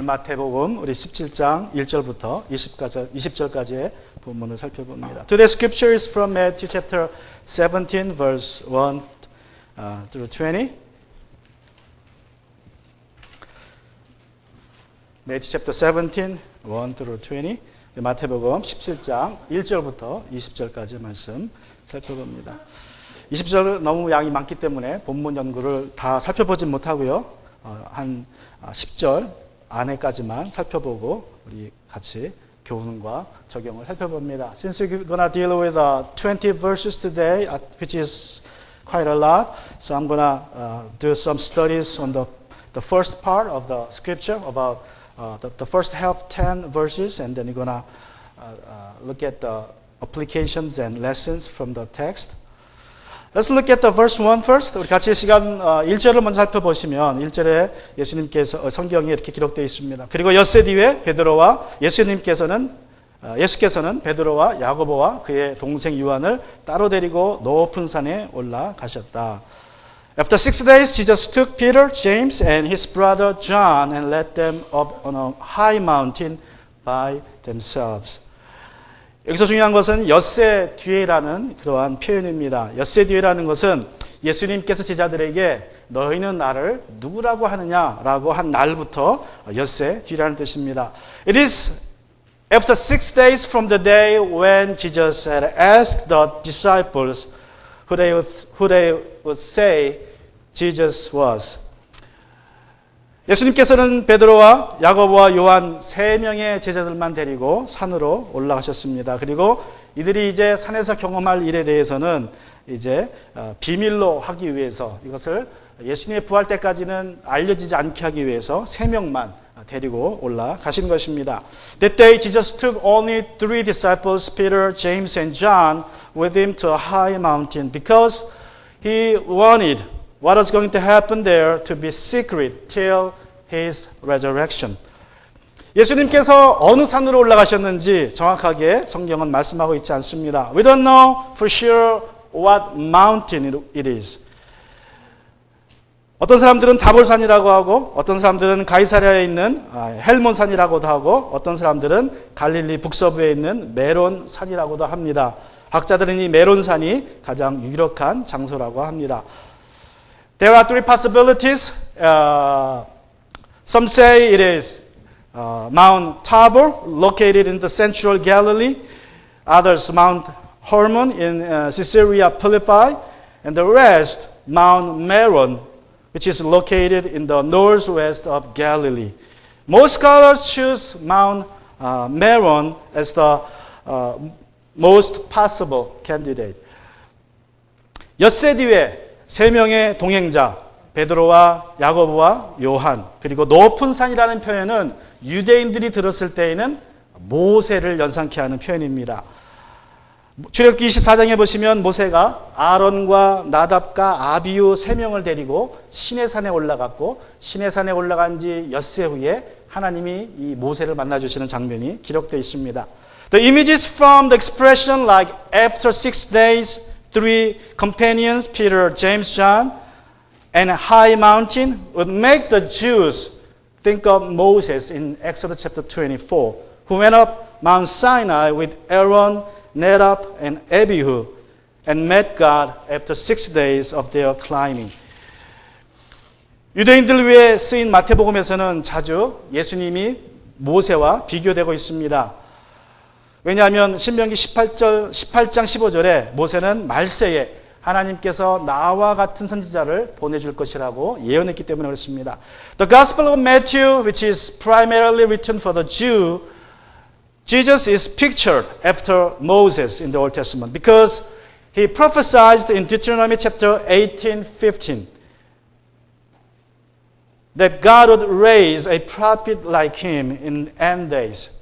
마태복음 우리 17장 1절부터 20절까지의 본문을 살펴봅니다. Today's scripture is from Matthew chapter 17 verse 1 through 20. Matthew chapter 17 1 through 20. 마태복음 17장 1절부터 20절까지의 말씀 살펴봅니다. 20절 너무 양이 많기 때문에 본문 연구를 다 살펴보진 못하고요. 한 10절 안에까지만 살펴보고 우리 같이 교훈과 적용을 살펴봅니다. Since we're gonna deal with 20 verses today, which is quite a lot, so I'm gonna do some studies on the first part of the scripture about the first half 10 verses, and then we're gonna look at the applications and lessons from the text. Let's look at the verse 1 first. 우리 같이 시간 1절을 먼저 살펴보시면 1절에 예수님께서 성경에 이렇게 기록되어 있습니다. 그리고 엿새 뒤에 예수께서는 베드로와 야고보와 그의 동생 요한을 따로 데리고 높은 산에 올라가셨다. After 6 days, Jesus took Peter, James, and his brother John and led them up on a high mountain by themselves. 여기서 중요한 것은 엿새 뒤에라는 그러한 표현입니다. 엿새 뒤에라는 것은 예수님께서 제자들에게 너희는 나를 누구라고 하느냐라고 한 날부터 엿새 뒤라는 뜻입니다. It is after 6 days from the day when Jesus had asked the disciples who they would say Jesus was. 예수님께서는 베드로와 야고보와 요한 3명의 제자들만 데리고 산으로 올라가셨습니다. 그리고 이들이 이제 산에서 경험할 일에 대해서는 이제 비밀로 하기 위해서 이것을 예수님의 부활 때까지는 알려지지 않게 하기 위해서 3명만 데리고 올라가신 것입니다. That day Jesus took only 3 disciples, Peter, James, and John, with him to a high mountain because he wanted what was going to happen there to be secret till his resurrection. 예수님께서 어느 산으로 올라가셨는지 정확하게 성경은 말씀하고 있지 않습니다. We don't know for sure what mountain it is. 어떤 사람들은 다볼산이라고 하고 어떤 사람들은 가이사랴에 있는 헬몬산이라고도 하고 어떤 사람들은 갈릴리 북서부에 있는 메론산이라고도 합니다. 학자들은 이 메론산이 가장 유력한 장소라고 합니다. There are 3 possibilities. Some say it is Mount Tabor, located in the central Galilee. Others, Mount Hermon in Caesarea Philippi. And the rest, Mount Meron, which is located in the northwest of Galilee. Most scholars choose Mount Meron as the most possible candidate. 엿새 뒤에 3명의 동행자 베드로와 야고보와 요한 그리고 높은 산이라는 표현은 유대인들이 들었을 때에는 모세를 연상케 하는 표현입니다. 출애굽기 24장에 보시면 모세가 아론과 나답과 아비후 3명을 데리고 시내산에 올라갔고 시내산에 올라간 지 엿새 후에 하나님이 이 모세를 만나주시는 장면이 기록되어 있습니다. The images from the expression like after 6 days 3 companions, Peter, James, John, and a high mountain would make the Jews think of Moses in Exodus chapter 24, who went up Mount Sinai with Aaron, Nadab, and Abihu, and met God after 6 days of their climbing. 유대인들 위해 쓰인 마태복음에서는 자주 예수님이 모세와 비교되고 있습니다. 왜냐하면 신명기 18장 15절에 모세는 말세에 하나님께서 나와 같은 선지자를 보내줄 것이라고 예언했기 때문에 그렇습니다. The Gospel of Matthew, which is primarily written for the Jew, Jesus is pictured after Moses in the Old Testament because he prophesied in Deuteronomy chapter 18:15 that God would raise a prophet like him in end days.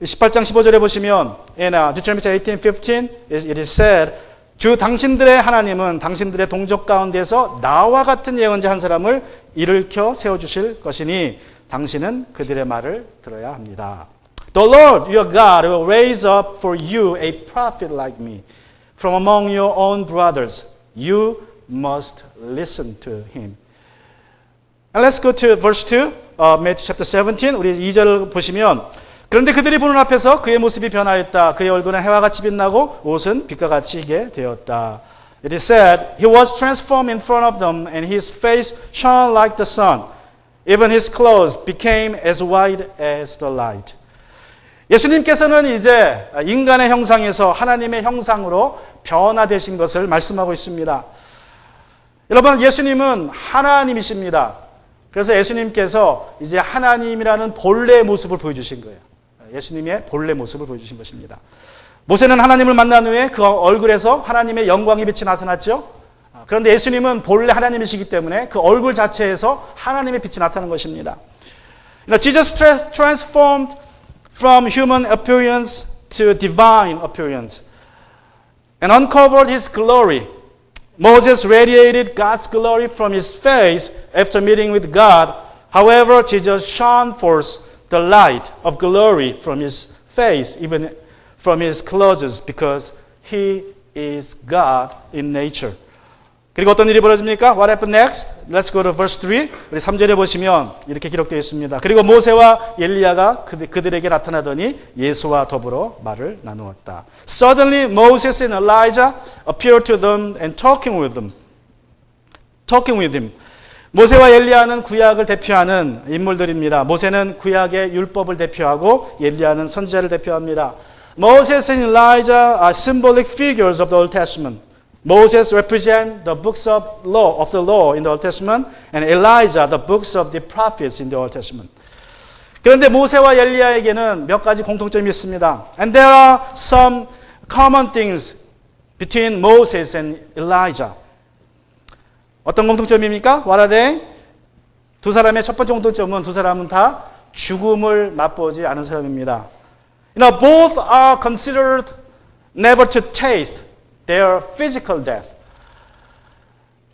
18장 15절에 보시면 in Deuteronomy 18:15 it is said 주 당신들의 하나님은 당신들의 동족 가운데서 나와 같은 예언자 한 사람을 일으켜 세워주실 것이니 당신은 그들의 말을 들어야 합니다. The Lord your God will raise up for you a prophet like me from among your own brothers. You must listen to him. And let's go to verse 2. Matthew chapter 17 우리 2절 보시면 그런데 그들이 보는 앞에서 그의 모습이 변하였다. 그의 얼굴은 해와 같이 빛나고 옷은 빛과 같이 희게 되었다. It is said, he was transformed in front of them and his face shone like the sun. Even his clothes became as white as the light. 예수님께서는 이제 인간의 형상에서 하나님의 형상으로 변화되신 것을 말씀하고 있습니다. 여러분, 예수님은 하나님이십니다. 그래서 예수님께서 이제 하나님이라는 본래의 모습을 보여주신 거예요. 예수님의 본래 모습을 보여주신 것입니다. 모세는 하나님을 만난 후에 그 얼굴에서 하나님의 영광의 빛이 나타났죠. 그런데 예수님은 본래 하나님이시기 때문에 그 얼굴 자체에서 하나님의 빛이 나타나는 것입니다. Jesus transformed from human appearance to divine appearance and uncovered his glory. Moses radiated God's glory from his face after meeting with God. However, Jesus shone forth the light of glory from his face, even from his clothes, because he is God in nature. 그리고 어떤 일이 벌어집니까? What happened next? Let's go to verse 3. 우리 3절에 보시면 이렇게 기록되어 있습니다. 그리고 모세와 엘리야가 그들에게 나타나더니 예수와 더불어 말을 나누었다. Suddenly Moses and Elijah appeared to them and talking with him. 모세와 엘리야는 구약을 대표하는 인물들입니다. 모세는 구약의 율법을 대표하고 엘리야는 선지자를 대표합니다. Moses and Elijah are symbolic figures of the Old Testament. Moses represents the books of the law in the Old Testament, and Elijah the books of the prophets in the Old Testament. 그런데 모세와 엘리야에게는 몇 가지 공통점이 있습니다. And there are some common things between Moses and Elijah. 어떤 공통점입니까? What are they? 두 사람의 첫 번째 공통점은 두 사람은 다 죽음을 맛보지 않은 사람입니다. Both are considered never to taste their physical death.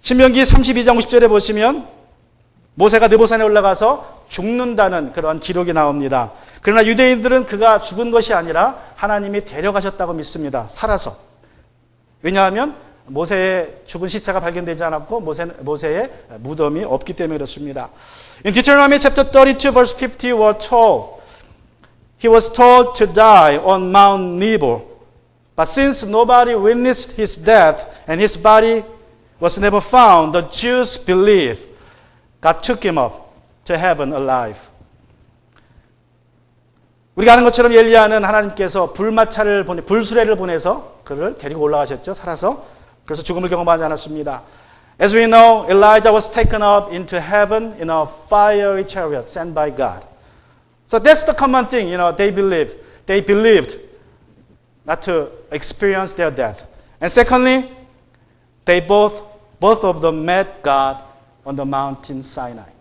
신명기 32장 50절에 보시면 모세가 느보산에 올라가서 죽는다는 그런 기록이 나옵니다. 그러나 유대인들은 그가 죽은 것이 아니라 하나님이 데려가셨다고 믿습니다. 살아서. 왜냐하면 모세의 죽은 시체가 발견되지 않았고 모세의 무덤이 없기 때문에 그렇습니다. In Deuteronomy chapter 32 verse 50 we're told he was told to die on Mount Nebo. But since nobody witnessed his death and his body was never found, the Jews believed God took him up to heaven alive. 우리가 아는 것처럼 엘리야는 하나님께서 불수레를 보내서 그를 데리고 올라가셨죠. 살아서. 그래서 죽음을 경험하지 않았습니다. As we know, Elijah was taken up into heaven in a fiery chariot sent by God. So that's the common thing, they believed. They believed not to experience their death. And secondly, they both of them met God on the mountain Sinai.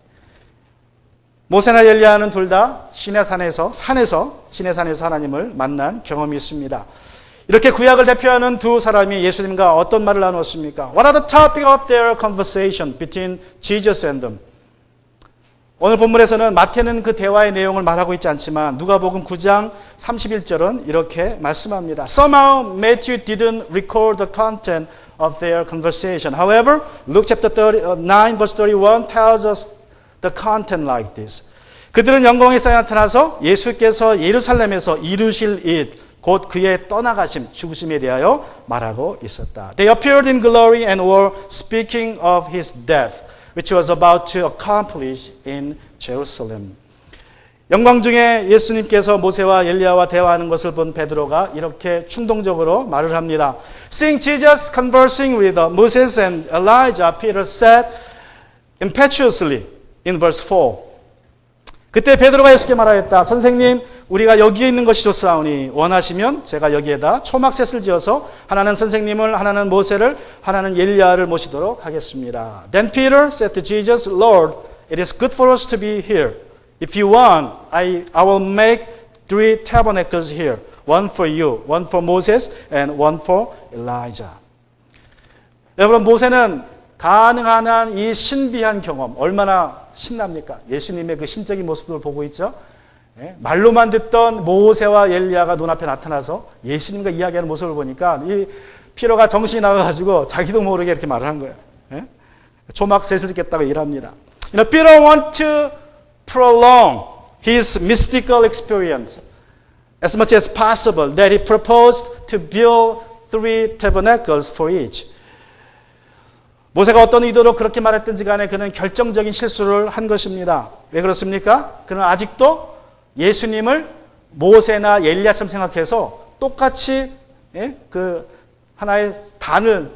모세나 엘리야는 둘 다 신의 산에서 하나님을 만난 경험이 있습니다. 이렇게 구약을 대표하는 두 사람이 예수님과 어떤 말을 나누었습니까? What are the topic of their conversation between Jesus and them? 오늘 본문에서는 마태는 그 대화의 내용을 말하고 있지 않지만 누가복음 9장 31절은 이렇게 말씀합니다. Somehow Matthew didn't record the content of their conversation. However, Luke chapter 9 verse 31 tells us the content like this. 그들은 영광의 사에 나타나서 예수께서 예루살렘에서 이루실 일, 곧 그의 떠나가심, 죽으심에 대하여 말하고 있었다. They appeared in glory and were speaking of his death, which was about to accomplish in Jerusalem. 영광 중에 예수님께서 모세와 엘리야와 대화하는 것을 본 베드로가 이렇게 충동적으로 말을 합니다. Seeing Jesus conversing with Moses and Elijah, Peter said impetuously in verse 4. 그때 베드로가 예수께 말하였다. 선생님, 우리가 여기에 있는 것이 좋사오니 원하시면 제가 여기에다 초막셋을 지어서 하나는 선생님을, 하나는 모세를, 하나는 엘리야를 모시도록 하겠습니다. Then Peter said to Jesus, Lord, it is good for us to be here. If you want, I will make 3 tabernacles here. One for you, one for Moses, and one for Elijah. 여러분, 모세는 가능한 한 이 신비한 경험, 얼마나 신납니까? 예수님의 그 신적인 모습을 보고 있죠. 말로만 듣던 모세와 엘리야가 눈앞에 나타나서 예수님과 이야기하는 모습을 보니까 이 피로가 정신이 나가가지고 자기도 모르게 이렇게 말을 한 거예요. 초막 셋을 짓겠다고 일합니다. Peter want to prolong his mystical experience as much as possible, that he proposed to build 3 tabernacles for each. 모세가 어떤 의도로 그렇게 말했든지 간에 그는 결정적인 실수를 한 것입니다. 왜 그렇습니까? 그는 아직도 예수님을 모세나 엘리야처럼 생각해서 똑같이 그 하나의 단을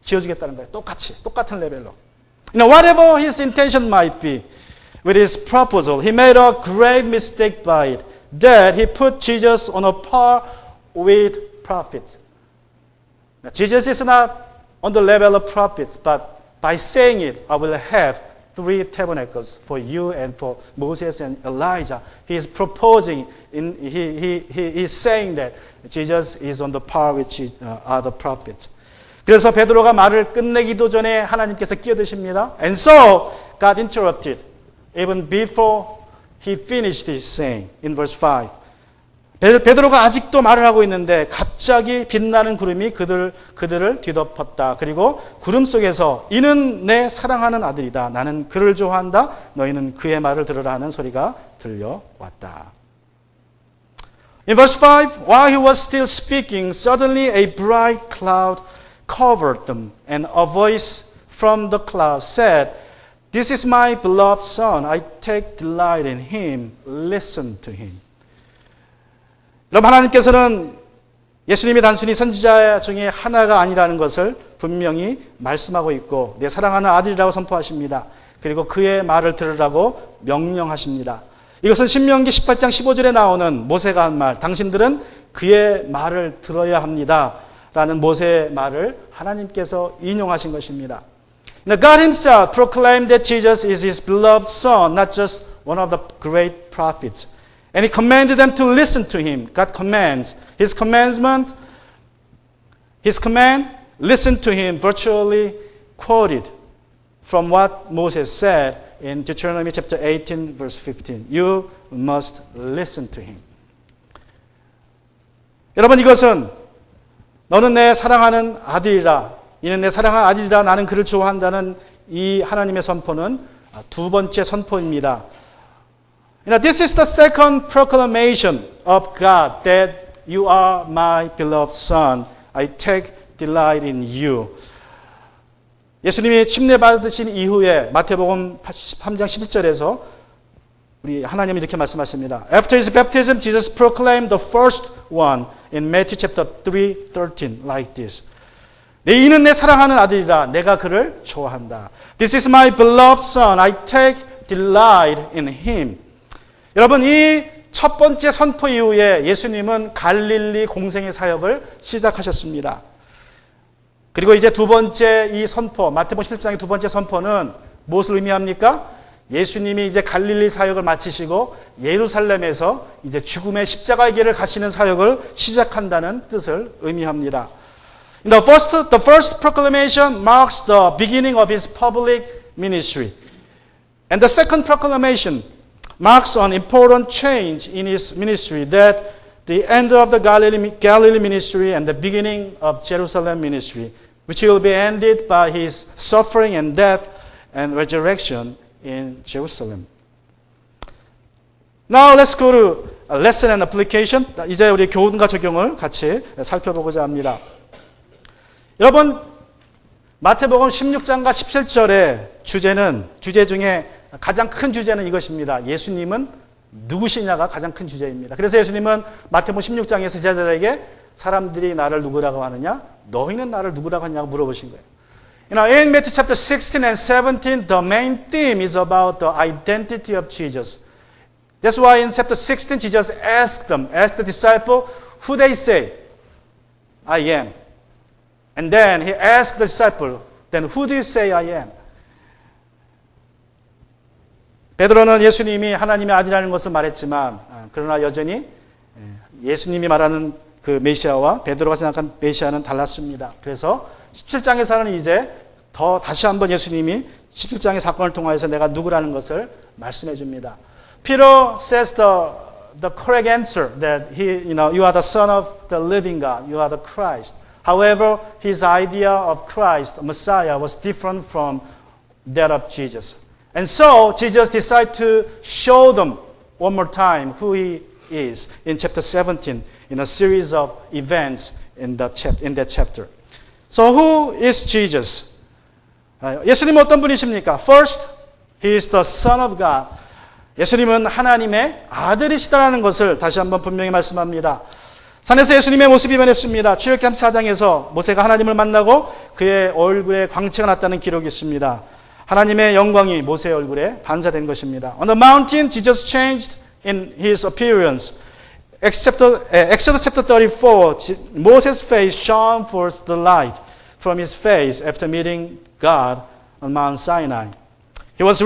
지어주겠다는 거예요. 똑같은 레벨로. Whatever his intention might be with his proposal, he made a grave mistake by it, that he put Jesus on a par with prophets. Now, Jesus is not on the level of prophets, but by saying it, I will have 3 tabernacles for you and for Moses and Elijah. He is proposing, he is saying that Jesus is on the par with other prophets. 그래서 베드로가 말을 끝내기도 전에 하나님께서 끼어드십니다. And so God interrupted even before he finished his saying in verse 5. 베드로가 아직도 말을 하고 있는데 갑자기 빛나는 구름이 그들을 뒤덮었다. 그리고 구름 속에서 이는 내 사랑하는 아들이다. 나는 그를 좋아한다. 너희는 그의 말을 들으라 하는 소리가 들려왔다. In verse 5, while he was still speaking, suddenly a bright cloud covered them, and a voice from the cloud said, This is my beloved son. I take delight in him. Listen to him. 여러분, 하나님께서는 예수님이 단순히 선지자 중에 하나가 아니라는 것을 분명히 말씀하고 있고 내 사랑하는 아들이라고 선포하십니다. 그리고 그의 말을 들으라고 명령하십니다. 이것은 신명기 18장 15절에 나오는 모세가 한 말, 당신들은 그의 말을 들어야 합니다. 라는 모세의 말을 하나님께서 인용하신 것입니다. Now God himself proclaimed that Jesus is his beloved son, not just one of the great prophets. And he commanded them to listen to him. God commands. His command, listen to him, virtually quoted from what Moses said in Deuteronomy chapter 18, verse 15. You must listen to him. 여러분, 이것은 너는 내 사랑하는 아들이라, 이는 내 사랑하는 아들이라, 나는 그를 좋아한다는 이 하나님의 선포는 2번째 선포입니다. This is the second proclamation of God that you are my beloved son. I take delight in you. 예수님이 침례 받으신 이후에 마태복음 3장 11절에서 우리 하나님이 이렇게 말씀하십니다. After his baptism, Jesus proclaimed the first one in Matthew chapter 3:13 like this. 이는 내 사랑하는 아들이라, 내가 그를 좋아한다. This is my beloved son. I take delight in him. 여러분, 이 첫 번째 선포 이후에 예수님은 갈릴리 공생의 사역을 시작하셨습니다. 그리고 이제 2번째 이 선포, 마태복음 11장의 2번째 선포는 무엇을 의미합니까? 예수님이 이제 갈릴리 사역을 마치시고 예루살렘에서 이제 죽음의 십자가의 길을 가시는 사역을 시작한다는 뜻을 의미합니다. The first proclamation marks the beginning of his public ministry. And the second proclamation marks an important change in his ministry, that the end of the Galilee ministry and the beginning of Jerusalem ministry, which will be ended by his suffering and death and resurrection in Jerusalem. Now let's go to a lesson and application. 이제 우리 교훈과 적용을 같이 살펴보고자 합니다. 여러분, 마태복음 16장과 17절의 주제 중에 가장 큰 주제는 이것입니다. 예수님은 누구시냐가 가장 큰 주제입니다. 그래서 예수님은 마태복음 16장에서 제자들에게 사람들이 나를 누구라고 하느냐? 너희는 나를 누구라고 하냐고 물어보신 거예요. In Matthew chapter 16 and 17, the main theme is about the identity of Jesus. That's why in chapter 16, Jesus asked the disciple, who they say I am. And then he asked the disciple, then who do you say I am? 베드로는 예수님이 하나님의 아들이라는 것을 말했지만 그러나 여전히 예수님이 말하는 그 메시아와 베드로가 생각한 메시아는 달랐습니다. 그래서 17장에서는 이제 다시 한번 예수님이 17장의 사건을 통해서 내가 누구라는 것을 말씀해 줍니다. Peter says the correct answer that you are the son of the living God, you are the Christ. However, his idea of Christ, Messiah, was different from that of Jesus. And so Jesus decided to show them one more time who he is in chapter 17 in a series of events in that chapter. So who is Jesus? 예수님은 어떤 분이십니까? First, he is the Son of God. 예수님은 하나님의 아들이시다라는 것을 다시 한번 분명히 말씀합니다. 산에서 예수님의 모습이 변했습니다. 출애굽기 34장에서 모세가 하나님을 만나고 그의 얼굴에 광채가 났다는 기록이 있습니다. 하나님의 영광이 모세의 얼굴에 반사된 것입니다. On the mountain, Jesus changed in his appearance. Exodus chapter 34, Moses' face shone forth the light from his face after meeting God on Mount Sinai. He was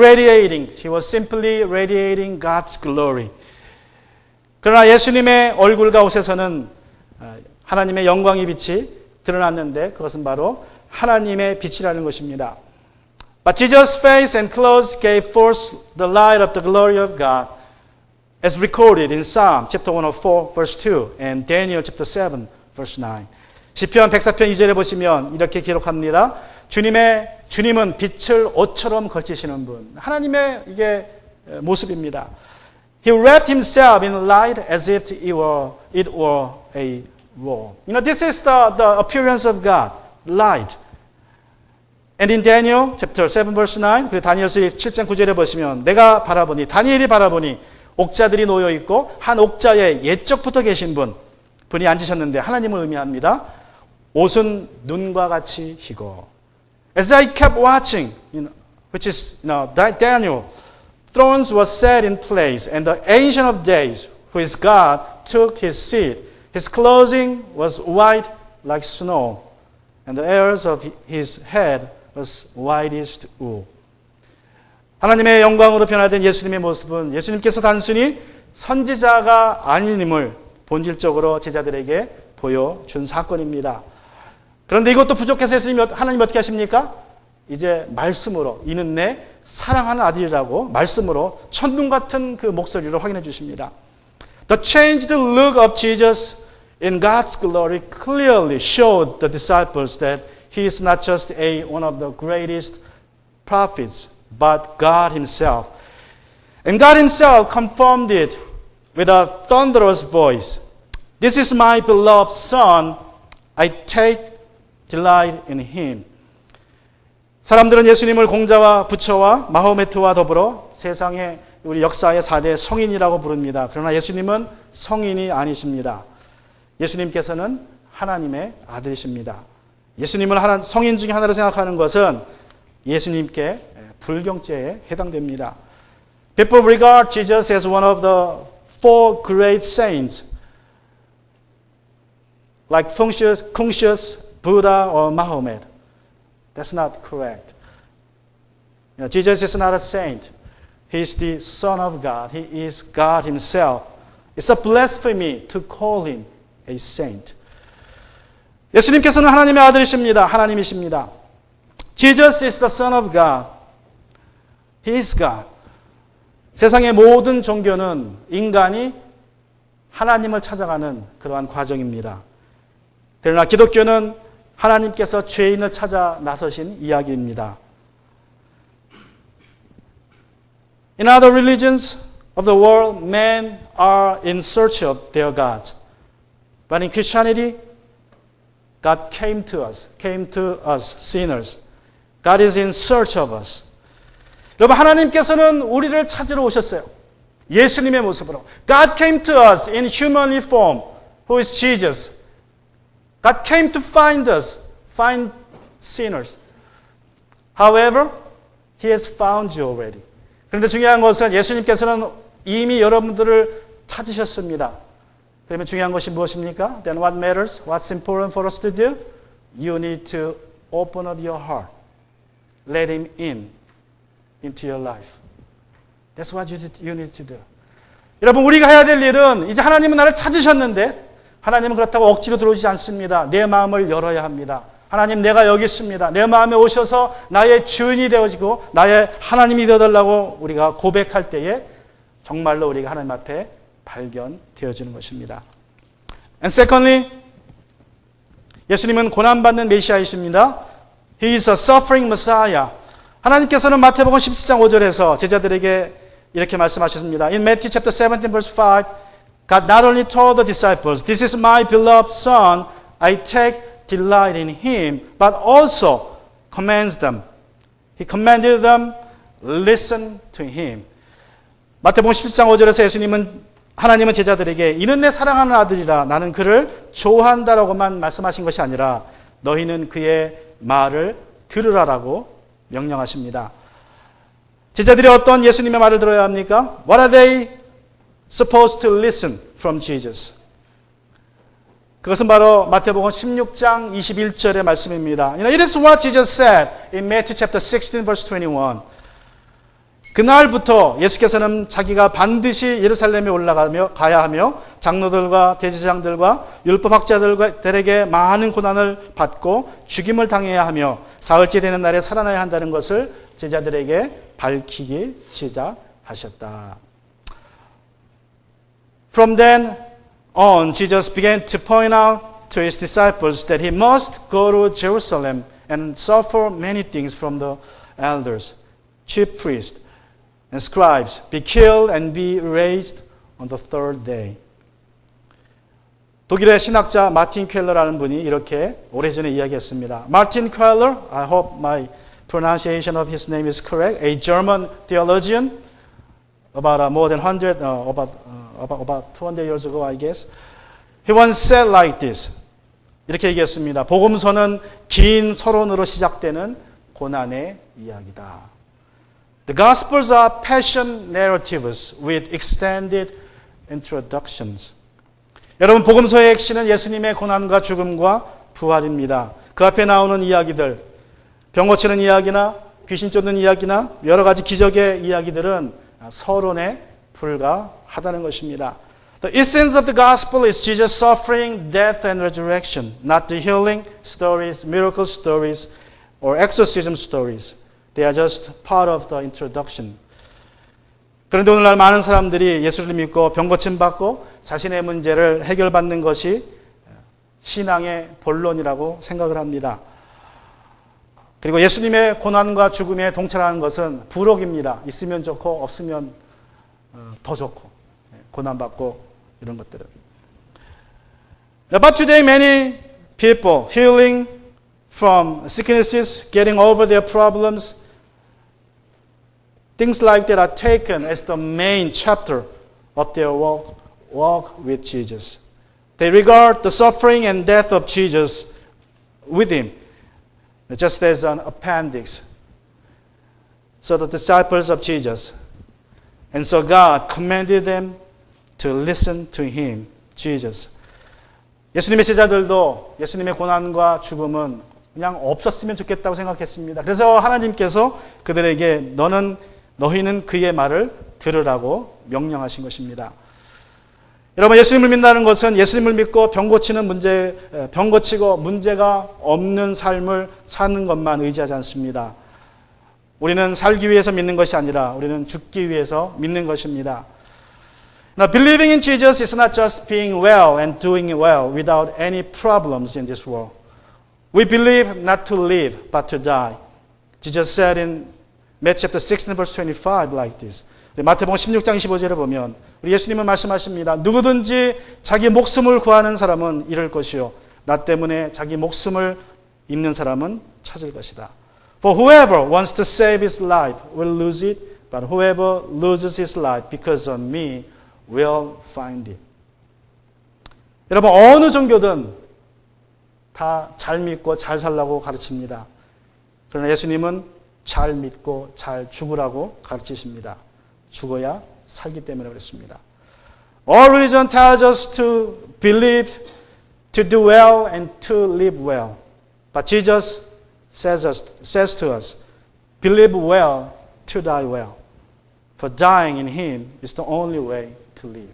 simply radiating God's glory. 그러나 예수님의 얼굴과 옷에서는 하나님의 영광의 빛이 드러났는데 그것은 바로 하나님의 빛이라는 것입니다. But Jesus' face and clothes gave forth the light of the glory of God, as recorded in Psalm chapter 104 verse 2 and Daniel chapter 7 verse 9. 시편 104편 2절에 보시면 이렇게 기록합니다. 주님은 빛을 옷처럼 걸치시는 분. 하나님의 이게 모습입니다. He wrapped himself in light as if it were a robe. This is the appearance of God, light. And in Daniel chapter 7 verse 9, 그리고 다니엘서 7장 9절에 보시면 다니엘이 바라보니 옥자들이 놓여 있고 한 옥자에 옛적부터 계신 분이 앉으셨는데 하나님을 의미합니다. 옷은 눈과 같이 희고. As I kept watching, which is Daniel, thrones were set in place, and the Ancient of Days, who is God, took his seat. His clothing was white like snow, and the hairs of his head was whitest wool. 하나님의 영광으로 변화된 예수님의 모습은 예수님께서 단순히 선지자가 아님을 본질적으로 제자들에게 보여준 사건입니다. 그런데 이것도 부족해서 하나님 어떻게 하십니까? 이제 말씀으로 이는 내 사랑하는 아들이라고 말씀으로 천둥 같은 그 목소리로 확인해 주십니다. The changed look of Jesus in God's glory clearly showed the disciples that he is not just one of the greatest prophets, but God himself. And God himself confirmed it with a thunderous voice. This is my beloved Son. I take delight in him. 사람들은 예수님을 공자와 부처와 마호메트와 더불어 세상의 우리 역사의 4대 성인이라고 부릅니다. 그러나 예수님은 성인이 아니십니다. 예수님께서는 하나님의 아들이십니다. 예수님을 성인 중에 하나로 생각하는 것은 예수님께 불경죄에 해당됩니다. People regard Jesus as one of the four great saints, like Confucius, Buddha, or Muhammad. That's not correct. Jesus is not a saint. He is the Son of God. He is God himself. It's a blasphemy to call him a saint. 예수님께서는 하나님의 아들이십니다. 하나님이십니다. Jesus is the Son of God. He is God. 세상의 모든 종교는 인간이 하나님을 찾아가는 그러한 과정입니다. 그러나 기독교는 하나님께서 죄인을 찾아 나서신 이야기입니다. In other religions of the world, men are in search of their God. But in Christianity, God came to us sinners. God is in search of us. 여러분, 하나님께서는 우리를 찾으러 오셨어요. 예수님의 모습으로. God came to us in humanly form, who is Jesus. God came to find sinners. However, He has found you already. 그런데 중요한 것은 예수님께서는 이미 여러분들을 찾으셨습니다. 그러면 중요한 것이 무엇입니까? Then what matters? What's important for us to do? You need to open up your heart. Let Him into your life. That's what you need to do. 여러분, 우리가 해야 될 일은 이제 하나님은 나를 찾으셨는데 하나님은 그렇다고 억지로 들어오지 않습니다. 내 마음을 열어야 합니다. 하나님, 내가 여기 있습니다. 내 마음에 오셔서 나의 주인이 되어지고 나의 하나님이 되어달라고 우리가 고백할 때에 정말로 우리가 하나님 앞에 발견되어지는 것입니다. And secondly, 예수님은 고난받는 메시아이십니다. He is a suffering Messiah. 하나님께서는 마태복음 17장 5절에서 제자들에게 이렇게 말씀하셨습니다. In Matthew chapter 17 verse 5, God not only told the disciples, This is my beloved son, I take delight in him, but also commands them. He commanded them, listen to him. 마태복음 17장 5절에서 하나님은 제자들에게 이는 내 사랑하는 아들이라 나는 그를 좋아한다라고만 말씀하신 것이 아니라 너희는 그의 말을 들으라라고 명령하십니다. 제자들이 어떤 예수님의 말을 들어야 합니까? What are they supposed to listen from Jesus? 그것은 바로 마태복음 16장 21절의 말씀입니다. It is what Jesus said in Matthew chapter 16 verse 21. 그날부터 예수께서는 자기가 반드시 예루살렘에 가야 하며 장로들과 대제사장들과 율법학자들에게 많은 고난을 받고 죽임을 당해야 하며 사흘째 되는 날에 살아나야 한다는 것을 제자들에게 밝히기 시작하셨다. From then on, Jesus began to point out to his disciples that he must go to Jerusalem and suffer many things from the elders, chief priests, and scribes, be killed and be raised on the third day. 독일의 신학자 마틴 퀘일러라는 분이 이렇게 오래전에 이야기했습니다. Martin Queller, I hope my pronunciation of his name is correct, a German theologian about more than 100, about 200 years ago, I guess. He once said like this. 이렇게 얘기했습니다. 복음서는 긴 서론으로 시작되는 고난의 이야기다. The Gospels are passion narratives with extended introductions. 여러분, 복음서의 핵심은 예수님의 고난과 죽음과 부활입니다. 그 앞에 나오는 이야기들, 병 고치는 이야기나 귀신 쫓는 이야기나 여러 가지 기적의 이야기들은 서론에 불과하다는 것입니다. The essence of the gospel is Jesus' suffering, death, and resurrection, not the healing stories, miracle stories, or exorcism stories. They are just part of the introduction. 그런데 오늘날 많은 사람들이 예수를 믿고 병 고침 받고 자신의 문제를 해결받는 것이 신앙의 본론이라고 생각을 합니다. 그리고 예수님의 고난과 죽음에 동참하는 것은 부록입니다. 있으면 좋고 없으면 더 좋고 고난받고 이런 것들은. But today many people healing from sicknesses, getting over their problems, things like that are taken as the main chapter of their walk with Jesus. They regard the suffering and death of Jesus with him just as an appendix. So the disciples of Jesus, and so God commanded them to listen to him, Jesus. 예수님의 제자들도 예수님의 고난과 죽음은 그냥 없었으면 좋겠다고 생각했습니다. 그래서 하나님께서 그들에게 너희는 그의 말을 들으라고 명령하신 것입니다. 여러분, 예수님을 믿는다는 것은 예수님을 믿고 병 고치고 문제가 없는 삶을 사는 것만 의지하지 않습니다. 우리는 살기 위해서 믿는 것이 아니라 우리는 죽기 위해서 믿는 것입니다. Now, believing in Jesus is not just being well and doing well without any problems in this world. We believe not to live, but to die. Jesus said in Matthew chapter 16, verse 25 like this. 마태복음 16장 25절에 보면 우리 예수님은 말씀하십니다. 누구든지 자기 목숨을 구하는 사람은 잃을 것이요. 나 때문에 자기 목숨을 잃는 사람은 찾을 것이다. For whoever wants to save his life will lose it, but whoever loses his life because of me will find it. 여러분, 어느 종교든 다 잘 믿고 잘 살라고 가르칩니다. 그러나 예수님은 잘 믿고 잘 죽으라고 가르치십니다. 죽어야 살기 때문에 그렇습니다. All religion tells us to believe, to do well, and to live well. But Jesus says to us, believe well, to die well. For dying in him is the only way to live.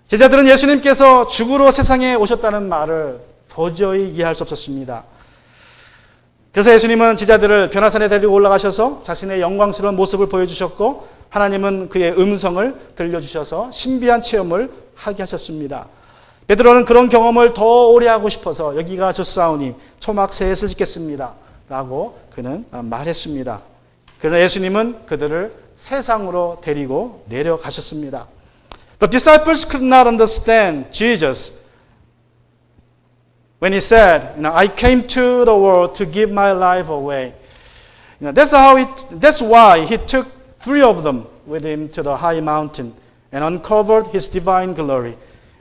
제자들은 예수님께서 죽으러 세상에 오셨다는 말을 도저히 이해할 수 없었습니다. 그래서 예수님은 제자들을 변화산에 데리고 올라가셔서 자신의 영광스러운 모습을 보여주셨고 하나님은 그의 음성을 들려주셔서 신비한 체험을 하게 하셨습니다. 베드로는 그런 경험을 더 오래 하고 싶어서 여기가 좋사오니 초막 셋을 짓겠습니다. 라고 그는 말했습니다. 그러나 예수님은 그들을 세상으로 데리고 내려가셨습니다. The disciples could not understand Jesus when he said, I came to the world to give my life away. That's why he took 3 of them with him to the high mountain and uncovered his divine glory.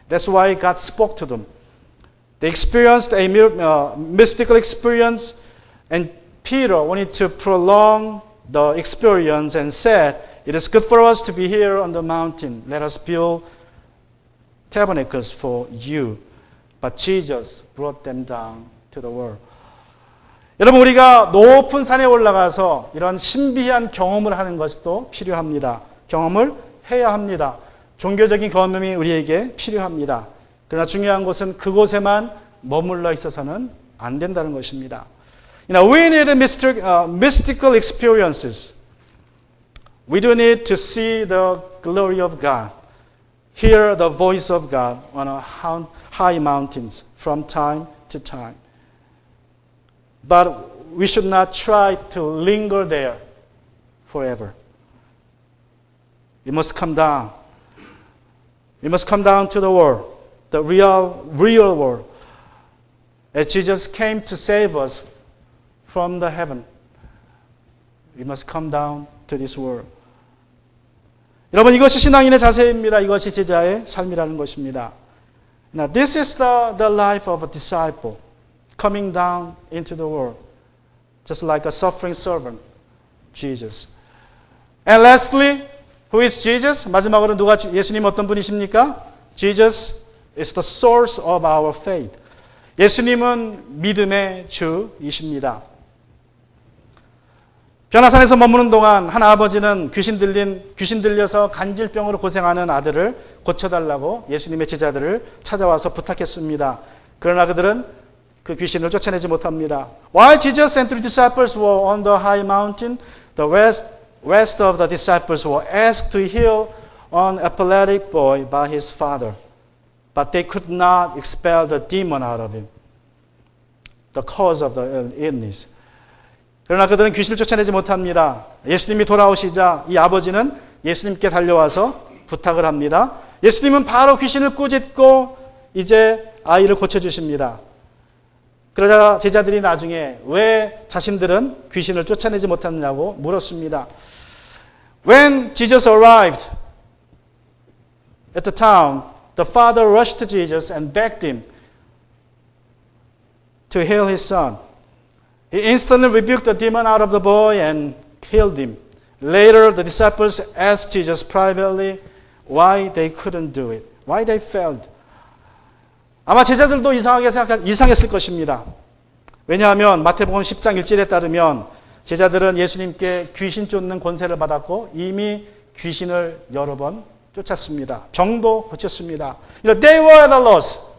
That's why God spoke to them. They experienced a mystical experience, and Peter wanted to prolong the experience and said, it is good for us to be here on the mountain. Let us build tabernacles for you. But Jesus brought them down to the world. 여러분, 우리가 높은 산에 올라가서 이런 신비한 경험을 하는 것도 필요합니다. 경험을 해야 합니다. 종교적인 경험이 우리에게 필요합니다. 그러나 중요한 것은 그곳에만 머물러 있어서는 안 된다는 것입니다. We need mystical experiences. We do need to see the glory of God, hear the voice of God on high mountains from time to time. But we should not try to linger there forever. We must come down. We must come down to the world, the real world. As Jesus came to save us from the heaven, we must come down to this world. 여러분, 이것이 신앙인의 자세입니다. 이것이 제자의 삶이라는 것입니다. Now, this is the life of a disciple coming down into the world, just like a suffering servant, Jesus. And lastly, who is Jesus? 마지막으로 누가 예수님 어떤 분이십니까? Jesus is the source of our faith. 예수님은 믿음의 주이십니다. 변화산에서 머무는 동안 한 아버지는 귀신 들려서 간질병으로 고생하는 아들을 고쳐달라고 예수님의 제자들을 찾아와서 부탁했습니다. 그러나 그들은 그 귀신을 쫓아내지 못합니다. While Jesus and 3 disciples were on the high mountain, the rest of the disciples were asked to heal an epileptic boy by his father. But they could not expel the demon out of him, the cause of the illness. 그러나 그들은 귀신을 쫓아내지 못합니다. 예수님이 돌아오시자 이 아버지는 예수님께 달려와서 부탁을 합니다. 예수님은 바로 귀신을 꾸짖고 이제 아이를 고쳐주십니다. 그러자 제자들이 나중에 왜 자신들은 귀신을 쫓아내지 못했느냐고 물었습니다. When Jesus arrived at the town, the father rushed to Jesus and begged him to heal his son. He instantly rebuked the demon out of the boy and healed him. Later, the disciples asked Jesus privately why they couldn't do it, why they failed. 아마 제자들도 이상했을 것입니다. 왜냐하면 마태복음 10장 1절에 따르면 제자들은 예수님께 귀신 쫓는 권세를 받았고 이미 귀신을 여러 번 쫓았습니다. 병도 고쳤습니다. They were at a loss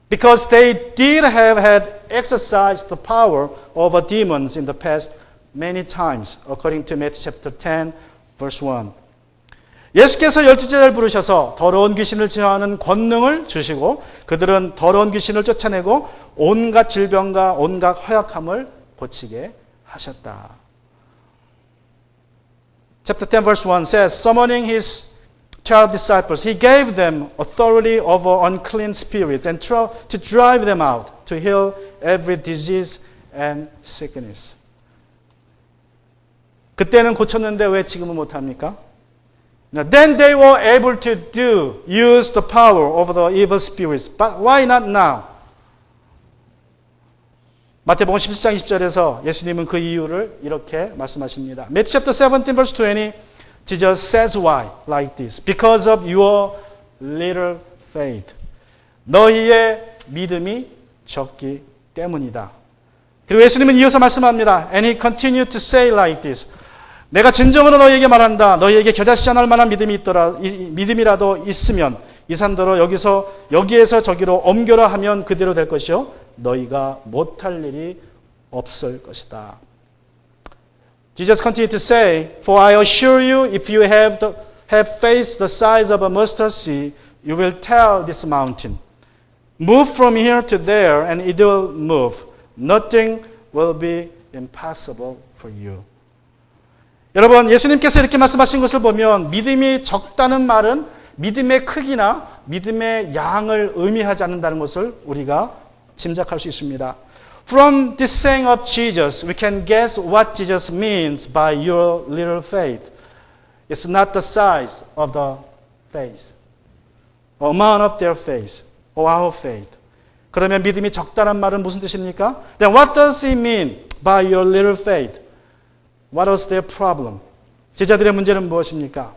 because they did have had exercised the power over demons in the past many times, according to Matthew chapter 10, verse 1. 예수께서 12제자를 부르셔서 더러운 귀신을 제어하는 권능을 주시고 그들은 더러운 귀신을 쫓아내고 온갖 질병과 온갖 허약함을 고치게 하셨다. Chapter 10 verse 1 says, summoning his 12 disciples, he gave them authority over unclean spirits and to drive them out, to heal every disease and sickness. 그때는 고쳤는데 왜 지금은 못합니까? Then they were able to use the power over the evil spirits. But why not now? 마태복음 17장 20절에서 예수님은 그 이유를 이렇게 말씀하십니다. Matthew chapter 17 verse 20, Jesus says why like this. Because of your little faith. 너희의 믿음이 적기 때문이다. 그리고 예수님은 이어서 말씀합니다. And he continued to say like this. 내가 진정으로 너희에게 말한다. 너희에게 겨자씨 않을 만한 믿음이라도 있으면 이 산더러 여기에서 저기로 옮겨라 하면 그대로 될 것이요 너희가 못할 일이 없을 것이다. Jesus continued to say, For I assure you, if you have faith the size of a mustard seed, you will tell this mountain, Move from here to there, and it will move. Nothing will be impossible for you. 여러분, 예수님께서 이렇게 말씀하신 것을 보면 믿음이 적다는 말은 믿음의 크기나 믿음의 양을 의미하지 않는다는 것을 우리가 짐작할 수 있습니다. From this saying of Jesus, we can guess what Jesus means by your little faith. It's not the size of the faith, amount of their faith, or our faith. 그러면 믿음이 적다는 말은 무슨 뜻입니까? Then what does it mean by your little faith? What was their problem? 제자들의 문제는 무엇입니까?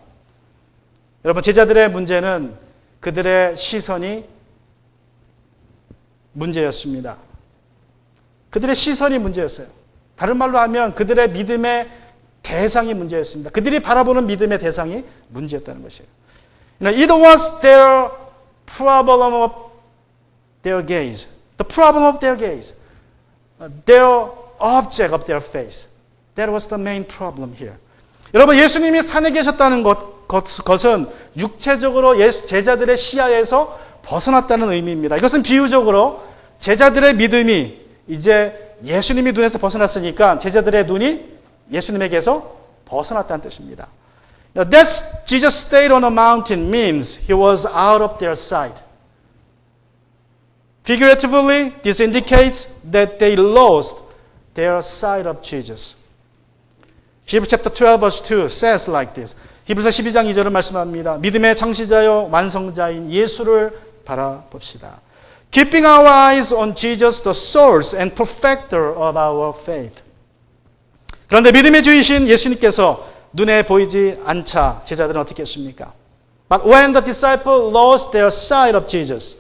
여러분, 제자들의 문제는 그들의 시선이 문제였습니다. 그들의 시선이 문제였어요. 다른 말로 하면 그들의 믿음의 대상이 문제였습니다. 그들이 바라보는 믿음의 대상이 문제였다는 것이에요. It was their problem of their gaze. The problem of their gaze. Their object of their faith. That was the main problem here. 여러분, 예수님이 산에 계셨다는 것은 육체적으로 제자들의 시야에서 벗어났다는 의미입니다. 이것은 비유적으로 제자들의 믿음이 이제 예수님이 눈에서 벗어났으니까 제자들의 눈이 예수님에게서 벗어났다는 뜻입니다. Now, that Jesus stayed on a mountain means he was out of their sight. Figuratively, this indicates that they lost their sight of Jesus. Hebrews chapter 12 verse 2 says like this. 히브리서 12장 2절을 말씀합니다. 믿음의 창시자요 완성자인 예수를 바라봅시다. Keeping our eyes on Jesus, the source and perfecter of our faith. 그런데 믿음의 주이신 예수님께서 눈에 보이지 않자 제자들은 어떻게 했습니까? But when the disciples lost their sight of Jesus,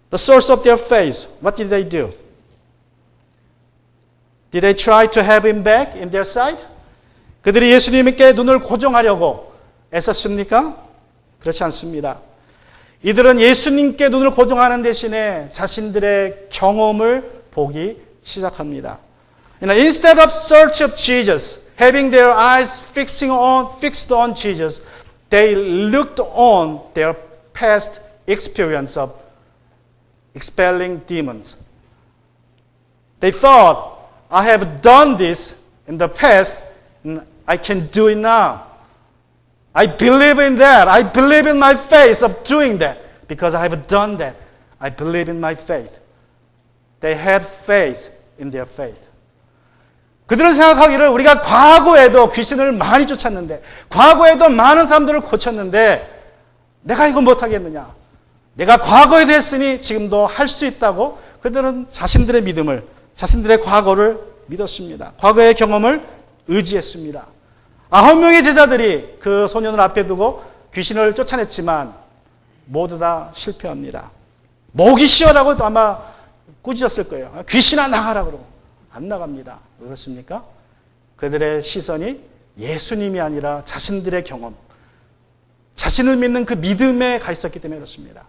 the source of their faith, what did they do? Did they try to have him back in their sight? 그들이 예수님께 눈을 고정하려고 애썼습니까? 그렇지 않습니다. 이들은 예수님께 눈을 고정하는 대신에 자신들의 경험을 보기 시작합니다. Instead of search of Jesus, having their eyes fixed on Jesus, they looked on their past experience of expelling demons. They thought, I have done this in the past, and I can do it now. I believe in that. I believe in my faith of doing that. Because I have done that. I believe in my faith. They had faith in their faith. 그들은 생각하기를 우리가 과거에도 귀신을 많이 쫓았는데, 과거에도 많은 사람들을 고쳤는데, 내가 이거 못하겠느냐. 내가 과거에도 했으니 지금도 할 수 있다고 그들은 자신들의 믿음을, 자신들의 과거를 믿었습니다. 과거의 경험을 의지했습니다. 9명의 제자들이 그 소년을 앞에 두고 귀신을 쫓아냈지만 모두 다 실패합니다. 목이 쉬어라고 아마 꾸짖었을 거예요. 귀신아 나가라 그러고 안 나갑니다. 왜 그렇습니까? 그들의 시선이 예수님이 아니라 자신들의 경험, 자신을 믿는 그 믿음에 가 있었기 때문에 그렇습니다.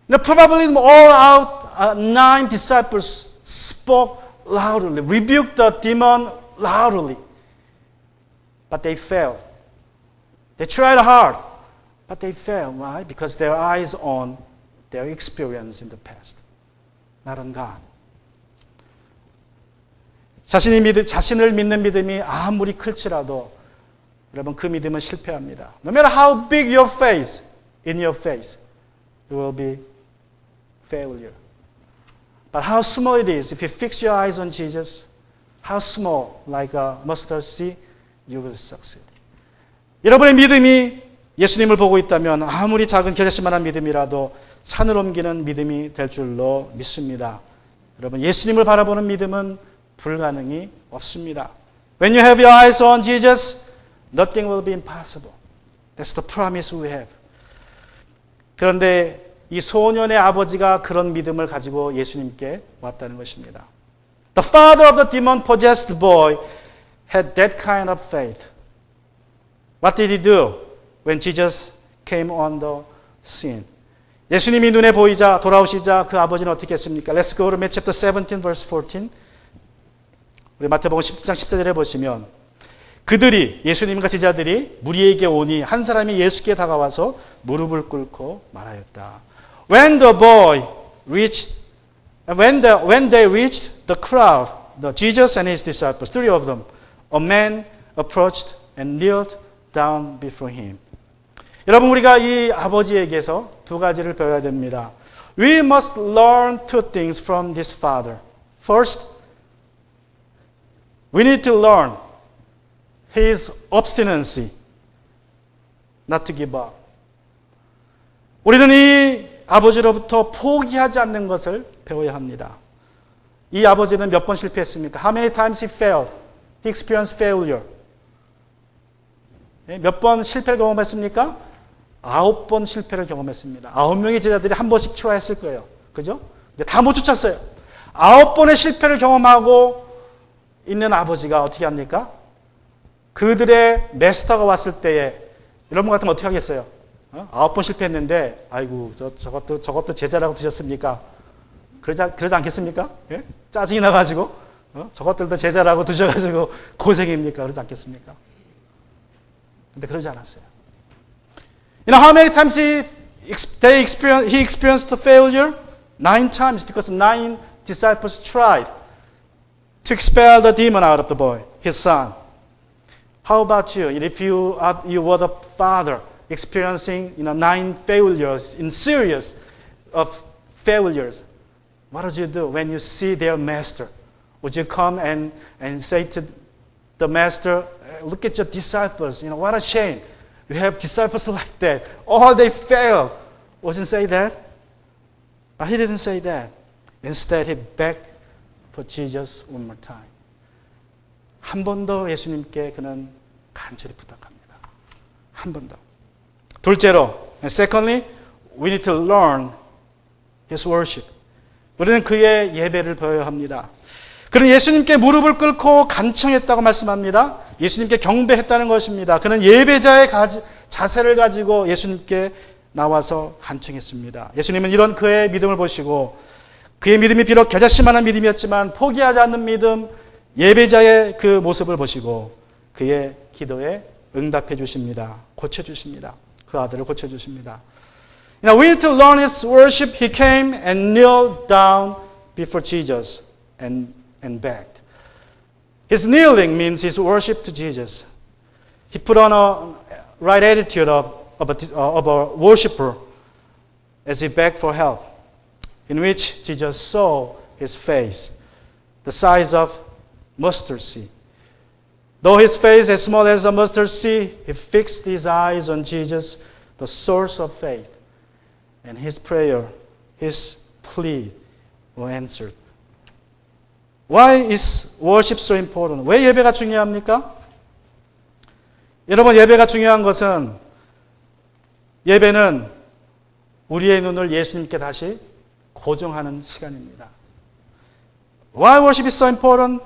Probably all out 9 disciples spoke loudly, rebuked the demon loudly. But they failed. They tried hard, but they failed. Why? Because their eyes on their experience in the past, not on God. 자신을 믿는 믿음이 아무리 클지라도 여러분 그 믿음은 실패합니다. No matter how big your faith in your faith, it will be failure. But how small it is, if you fix your eyes on Jesus, how small, like a mustard seed, you will succeed. 여러분의 믿음이 예수님을 보고 있다면 아무리 작은 겨자씨만한 믿음이라도 산을 옮기는 믿음이 될 줄로 믿습니다. 여러분 예수님을 바라보는 믿음은 불가능이 없습니다. When you have your eyes on Jesus, nothing will be impossible. That's the promise we have. 그런데 이 소년의 아버지가 그런 믿음을 가지고 예수님께 왔다는 것입니다. The father of the demon-possessed boy had that kind of faith. What did he do when Jesus came on the scene? 예수님이 눈에 보이자 돌아오시자 그 아버지는 어떻게 했습니까? Let's go to Matthew chapter 17 verse 14. 우리 마태복음 17장 14절에 보시면 그들이 예수님과 제자들이 무리에게 오니 한 사람이 예수께 다가와서 무릎을 꿇고 말하였다. When they reached the crowd, Jesus and his disciples, three of them, a man approached and kneeled down before him. 여러분, 우리가 이 아버지에게서 두 가지를 배워야 됩니다. We must learn two things from this father. First, we need to learn his obstinacy, not to give up. 우리는 이 아버지로부터 포기하지 않는 것을 배워야 합니다. 이 아버지는 몇 번 실패했습니까? How many times he failed? He experienced failure. 몇 번 실패를 경험했습니까? 9번 실패를 경험했습니다. 9명의 제자들이 한 번씩 트라이했을 거예요. 그죠? 근데 다 못 쫓았어요. 9번의 실패를 경험하고 있는 아버지가 어떻게 합니까? 그들의 마스터가 왔을 때에 이런 분 같으면 어떻게 하겠어요? 9번 실패했는데 아이고 저것도 제자라고 두셨습니까? 그러지 않겠습니까? 예? 짜증이 나가지고 저것들도 제자라고 두셔가지고 고생입니까? 그러지 않겠습니까? 근데 그러지 않았어요. You know how many times he experienced the failure? 9 times, because 9 disciples tried to expel the demon out of the boy, his son. How about you? If you were the father experiencing 9 failures in series of failures, what would you do when you see their master? Would you come and say to the master, look at your disciples, what a shame. You have disciples like that. Oh, they fail. Wasn't say that? But he didn't say that. Instead, he begged for Jesus one more time. 한 번 더 예수님께 그는 간절히 부탁합니다. 한 번 더. 둘째로, and secondly, we need to learn his worship. 우리는 그의 예배를 배워야 합니다. 그는 예수님께 무릎을 꿇고 간청했다고 말씀합니다. 예수님께 경배했다는 것입니다. 그는 예배자의 자세를 가지고 예수님께 나와서 간청했습니다. 예수님은 이런 그의 믿음을 보시고 그의 믿음이 비록 겨자씨만한 믿음이었지만 포기하지 않는 믿음, 예배자의 그 모습을 보시고 그의 기도에 응답해 주십니다. 고쳐주십니다. 그 아들을 고쳐주십니다. Now we need to learn his worship. He came and knelt down before Jesus and begged. His kneeling means his worship to Jesus. He put on a right attitude of a worshiper as he begged for help, in which Jesus saw his face, the size of mustard seed. Though his face as small as a mustard seed, he fixed his eyes on Jesus, the source of faith, and his prayer, his plea were answered. Why is worship so important? 왜 예배가 중요합니까? 여러분, 예배가 중요한 것은 예배는 우리의 눈을 예수님께 다시 고정하는 시간입니다. Why worship is so important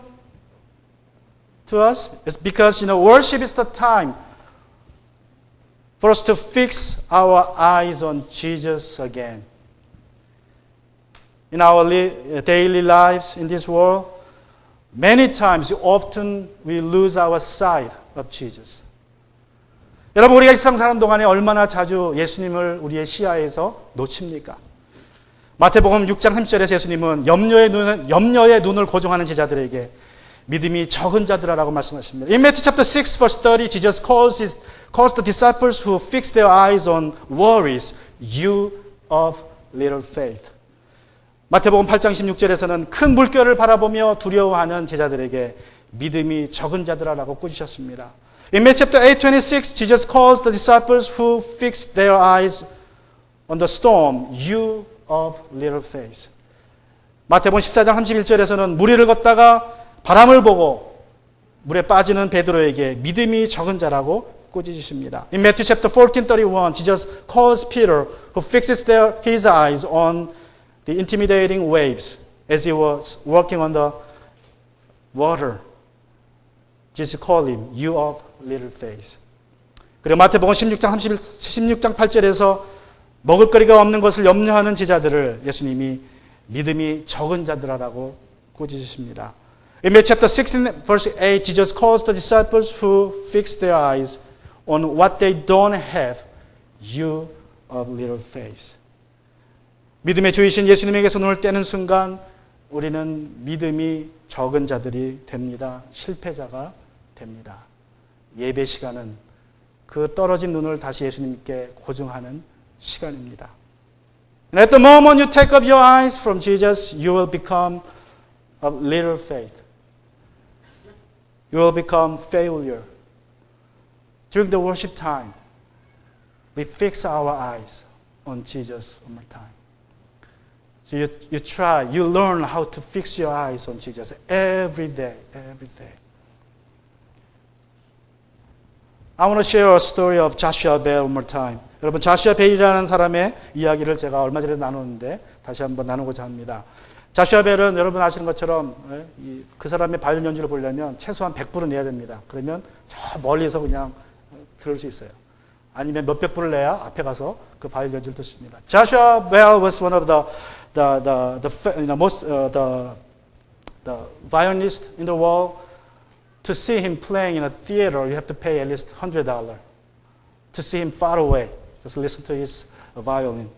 to us? It's because worship is the time for us to fix our eyes on Jesus again. In our daily lives in this world, many times, often we lose our sight of Jesus. 여러분, 우리가 이 세상 사는 동안에 얼마나 자주 예수님을 우리의 시야에서 놓칩니까? 마태복음 6장 30절에서 예수님은 염려의 눈을 고정하는 제자들에게 믿음이 적은 자들아라고 말씀하십니다. In Matthew chapter 6 verse 30, Jesus calls the disciples who fix their eyes on worries, you of little faith. 마태복음 8장 16절에서는 큰 물결을 바라보며 두려워하는 제자들에게 믿음이 적은 자들아라고 꾸짖으셨습니다. In Matthew chapter 8:26, Jesus calls the disciples who fixed their eyes on the storm, you of little faith. 마태복음 14장 31절에서는 물 위를 걷다가 바람을 보고 물에 빠지는 베드로에게 믿음이 적은 자라고 꾸짖으십니다. In Matthew chapter 14:31, Jesus calls Peter, who fixes his eyes on the intimidating waves as he was walking on the water. Jesus called him, you of little faith. 그리고 마태복음 16장 8절에서 먹을거리가 없는 것을 염려하는 제자들을 예수님이 믿음이 적은 자들아라고 꾸짖으십니다. In Matthew chapter 16 verse 8, Jesus calls the disciples who fix their eyes on what they don't have, you of little faith. 믿음의 주이신 예수님에게서 눈을 떼는 순간 우리는 믿음이 적은 자들이 됩니다. 실패자가 됩니다. 예배 시간은 그 떨어진 눈을 다시 예수님께 고정하는 시간입니다. And at the moment you take up your eyes from Jesus, you will become a little faith. You will become failure. During the worship time, we fix our eyes on Jesus one more time. So you try, you learn how to fix your eyes on Jesus every day, every day. I want to share a story of Joshua Bell one more time. 여러분, 자슈아 벨이라는 사람의 이야기를 제가 얼마 전에 나눴는데 다시 한번 나누고자 합니다. 자슈아 벨은 여러분 아시는 것처럼 그 사람의 바이올린 연주를 보려면 최소한 100불은 내야 됩니다. 그러면 저 멀리서 그냥 들을 수 있어요. 아니면 몇백 불을 내야 앞에 가서 그 바이올린 연주를 듣습니다. Joshua Bell was one of the violinists in the world. To see him playing in a theater, you have to pay at least $100. To see him far away, just listen to his violin.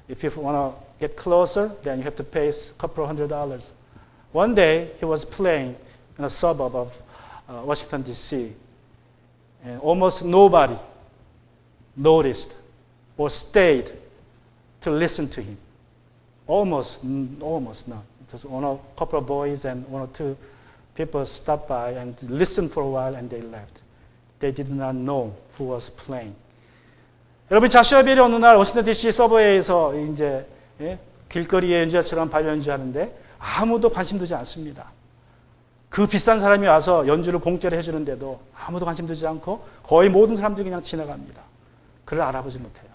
If you want to get closer, then you have to pay a couple of $100. One day, he was playing in a suburb of Washington, D.C., and almost nobody noticed or stayed to listen to him. Almost none. Just a couple of boys and one or two people stopped by and listened for a while and they left. They did not know who was playing. 여러분, 자슈아 벨이 어느 날 워싱턴 DC 서버웨이에서 이제 길거리에 연주자처럼 바이올린 연주하는데 아무도 관심 두지 않습니다. 그 비싼 사람이 와서 연주를 공짜로 해주는데도 아무도 관심 두지 않고 거의 모든 사람들이 그냥 지나갑니다. 그를 알아보지 못해요.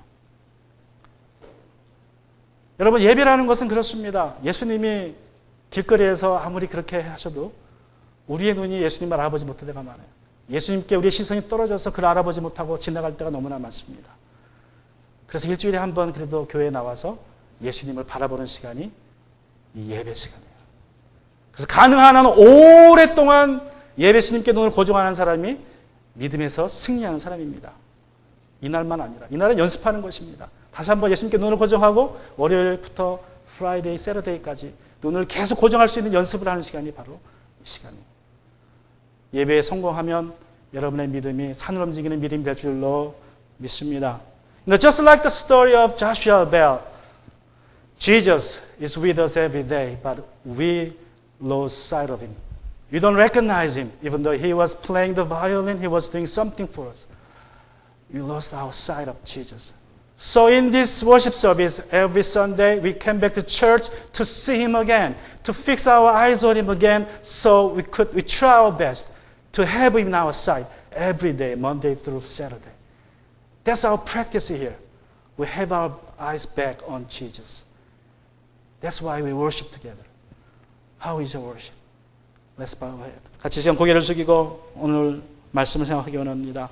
여러분, 예배라는 것은 그렇습니다. 예수님이 길거리에서 아무리 그렇게 하셔도 우리의 눈이 예수님을 알아보지 못할 때가 많아요. 예수님께 우리의 시선이 떨어져서 그를 알아보지 못하고 지나갈 때가 너무나 많습니다. 그래서 일주일에 한 번 그래도 교회에 나와서 예수님을 바라보는 시간이 이 예배 시간이에요. 그래서 가능한 한 오랫동안 예수님께 눈을 고정하는 사람이 믿음에서 승리하는 사람입니다. 이날만 아니라 이날은 연습하는 것입니다. 다시 한번 예수님께 눈을 고정하고 월요일부터 프라이데이, 세러데이까지 눈을 계속 고정할 수 있는 연습을 하는 시간이 바로 이 시간이에요. 예배에 성공하면 여러분의 믿음이 산을 움직이는 믿음이 될 줄로 믿습니다. Just like the story of Joshua Bell, Jesus is with us every day, but we lost sight of him. We don't recognize him, even though he was playing the violin, he was doing something for us. We lost our sight of Jesus. So in this worship service, every Sunday, we came back to church to see him again, to fix our eyes on him again, so we try our best to have him in our sight every day, Monday through Saturday. That's our practice here. We have our eyes back on Jesus. That's why we worship together. How is your worship? Let's bow our head. 같이 지금 고개를 숙이고 오늘 말씀을 생각하기 원합니다.